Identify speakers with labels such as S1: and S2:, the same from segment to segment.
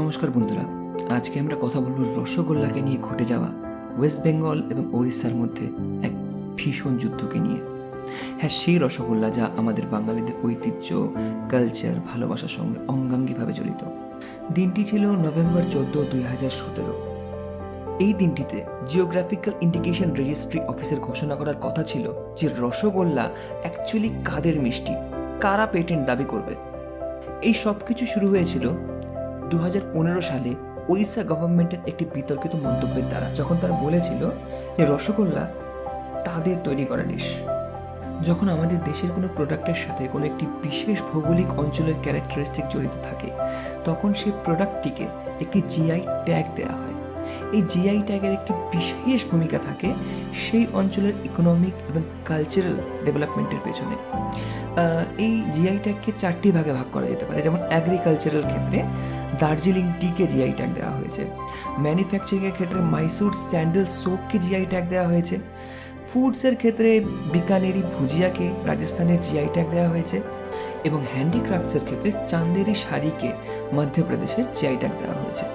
S1: নমস্কার বন্ধুরা, আজকে আমরা কথা বলব রসগোল্লাকে নিয়ে ঘটে যাওয়া ওয়েস্ট বেঙ্গল এবং ওড়িশার মধ্যে এক ভীষণ যুদ্ধকে নিয়ে। হ্যাঁ, সেই রসগোল্লা যা আমাদের বাঙালিদের ঐতিহ্য, কালচার, ভালোবাসার সঙ্গে অঙ্গাঙ্গিভাবে জড়িত। দিনটি ছিল নভেম্বর 14, 2017। এই দিনটিতে জিওগ্রাফিক্যাল ইন্ডিকেশন রেজিস্ট্রি অফিসের ঘোষণা করার কথা ছিল যে রসগোল্লা অ্যাকচুয়ালি কাদের মিষ্টি, কারা পেটেন্ট দাবি করবে। এই সব কিছু শুরু হয়েছিল 2015 সালে ওড়িশা গভর্নমেন্টের একটি বিতর্কিত মন্তব্যের দ্বারা, যখন তারা বলেছিল যে রসগোল্লা তাদের তৈরি করা ডিশ। যখন আমাদের দেশের কোনো প্রোডাক্টের সাথে কোনো একটি বিশেষ ভৌগোলিক অঞ্চলের ক্যারেক্টারিস্টিক জড়িত থাকে, তখন সেই প্রোডাক্টটিকে একটি জিআই ট্যাগ দেওয়া হয়। এই জিআই ট্যাগের একটি বিশেষ ভূমিকা থাকে সেই অঞ্চলের ইকোনমিক এবং কালচারাল ডেভেলপমেন্টের পেছনে। এই জিআই ট্যাগকে 4টি ভাগে ভাগ করা যেতে পারে। যেমন অ্যাগ্রিকালচারাল ক্ষেত্রে দার্জিলিং টিকে জিআই ট্যাগ দেওয়া হয়েছে, ম্যানুফ্যাকচারিংয়ের ক্ষেত্রে মাইসুর স্যান্ডেল সোপকে জিআই ট্যাগ দেওয়া হয়েছে, ফুডসের ক্ষেত্রে বিকানেরি ভুজিয়াকে রাজস্থানের জিআই ট্যাগ দেওয়া হয়েছে, এবং হ্যান্ডিক্রাফটসের ক্ষেত্রে চান্দেরি শাড়িকে মধ্যপ্রদেশের জিআই ট্যাগ দেওয়া হয়েছে।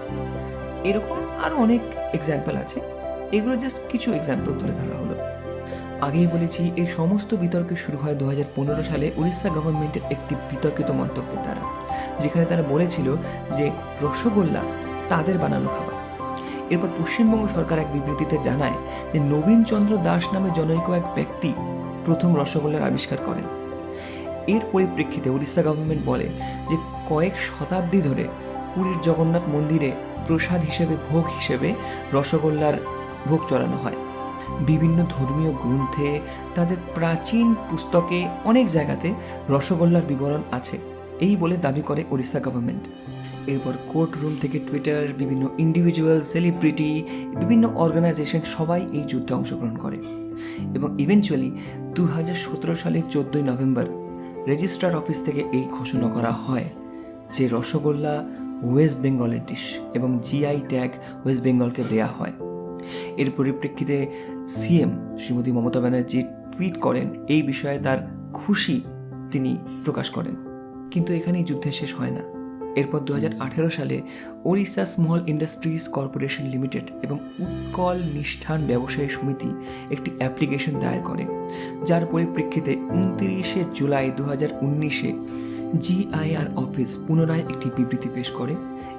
S1: এরকম আরও অনেক এক্সাম্পল আছে, এগুলো জাস্ট কিছু এক্সাম্পল তুলে ধরা হলো। আগেই বলেছি, এই সমস্ত বিতর্ক শুরু হয় 2015 সালে উড়িষ্যা গভর্নমেন্টের একটি বিতর্কিত মন্তব্যের দ্বারা, যেখানে তারা বলেছিল যে রসগোল্লা তাদের বানানো খাবার। এরপর পশ্চিমবঙ্গ সরকার এক বিবৃতিতে জানায় যে নবীন চন্দ্র দাস নামে জনৈক এক ব্যক্তি প্রথম রসগোল্লার আবিষ্কার করেন। এর পরিপ্রেক্ষিতে উড়িষ্যা গভর্নমেন্ট বলে যে কয়েক শতাব্দী ধরে পুরীর জগন্নাথ মন্দিরে প্রসাদ হিসেবে, ভোগ হিসেবে রসগোল্লার ভোগ চড়ানো হয়। বিভিন্ন ধর্মীয় গ্রন্থে, তাদের প্রাচীন পুস্তকে, অনেক জায়গাতে রসগোল্লার বিবরণ আছে, এই বলে দাবি করে ওড়িশা গভর্নমেন্ট। এরপর কোর্ট রুম থেকে টুইটার, বিভিন্ন ইন্ডিভিজুয়াল, সেলিব্রিটি, বিভিন্ন অর্গানাইজেশন সবাই এই যুদ্ধে অংশগ্রহণ করে এবং ইভেনচুয়ালি 2017 সালের 14 নভেম্বর রেজিস্ট্রার অফিস থেকে এই ঘোষণা করা হয় যে রসগোল্লা ওয়েস্ট বেঙ্গলের ডিশ এবং জিআই ট্যাগ ওয়েস্ট বেঙ্গলকে দেয়া হয়। এর পরিপ্রেক্ষিতে সিএম শ্রীমতী মমতা ব্যানার্জি টুইট করেন, এই বিষয়ে তার খুশি তিনি প্রকাশ করেন। কিন্তু এখানেই যুদ্ধের শেষ হয় না। এরপর 2018 সালে Odisha small industries corporation limited এবং উৎকল নিষ্ঠান ব্যবসায়ী সমিতি একটি অ্যাপ্লিকেশন দায়ের করে, যার পরিপ্রেক্ষিতে 29 জুলাই 2019 জিআইআর অফিস পুনরায় একটি বিবৃতি পেশ করে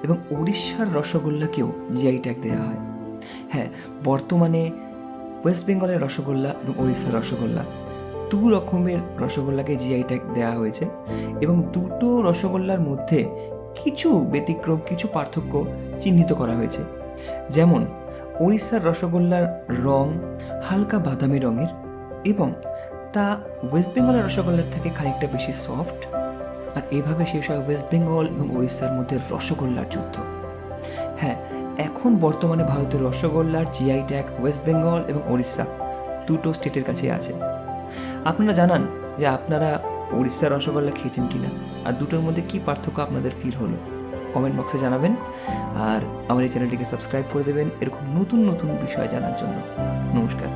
S1: এবং ওড়িশার রসগোল্লাকেও জিআই ট্যাগ দেওয়া হয়। হ্যাঁ, বর্তমানে ওয়েস্ট বেঙ্গলের রসগোল্লা এবং ওড়িশার রসগোল্লা দু রকমের রসগোল্লাকে জিআই ট্যাগ দেওয়া হয়েছে এবং দুটো রসগোল্লার মধ্যে কিছু ব্যতিক্রম, কিছু পার্থক্য চিহ্নিত করা হয়েছে। যেমন ওড়িশার রসগোল্লার রং হালকা বাদামি রঙের এবং তা ওয়েস্ট বেঙ্গলের রসগোল্লার থেকে খানিকটা বেশি সফট। আর এভাবে শেষ হয় ওয়েস্ট বেঙ্গল এবং ওড়িশার মধ্যে রসগোল্লার যুদ্ধ। হ্যাঁ, এখন বর্তমানে ভারতের রসগোল্লার জিআই ট্যাগ ওয়েস্ট বেঙ্গল এবং ওড়িশা দুটো স্টেটের কাছে আছে। আপনারা জানান যে আপনারা ওড়িশার রসগোল্লা খেয়েছেন কিনা, আর দুটোর মধ্যে কি পার্থক্য আপনাদের ফিল হলো, কমেন্ট বক্সে জানাবেন। আর আমার এই চ্যানেলটিকে সাবস্ক্রাইব করে দেবেন এরকম নতুন নতুন বিষয় জানার জন্য। নমস্কার।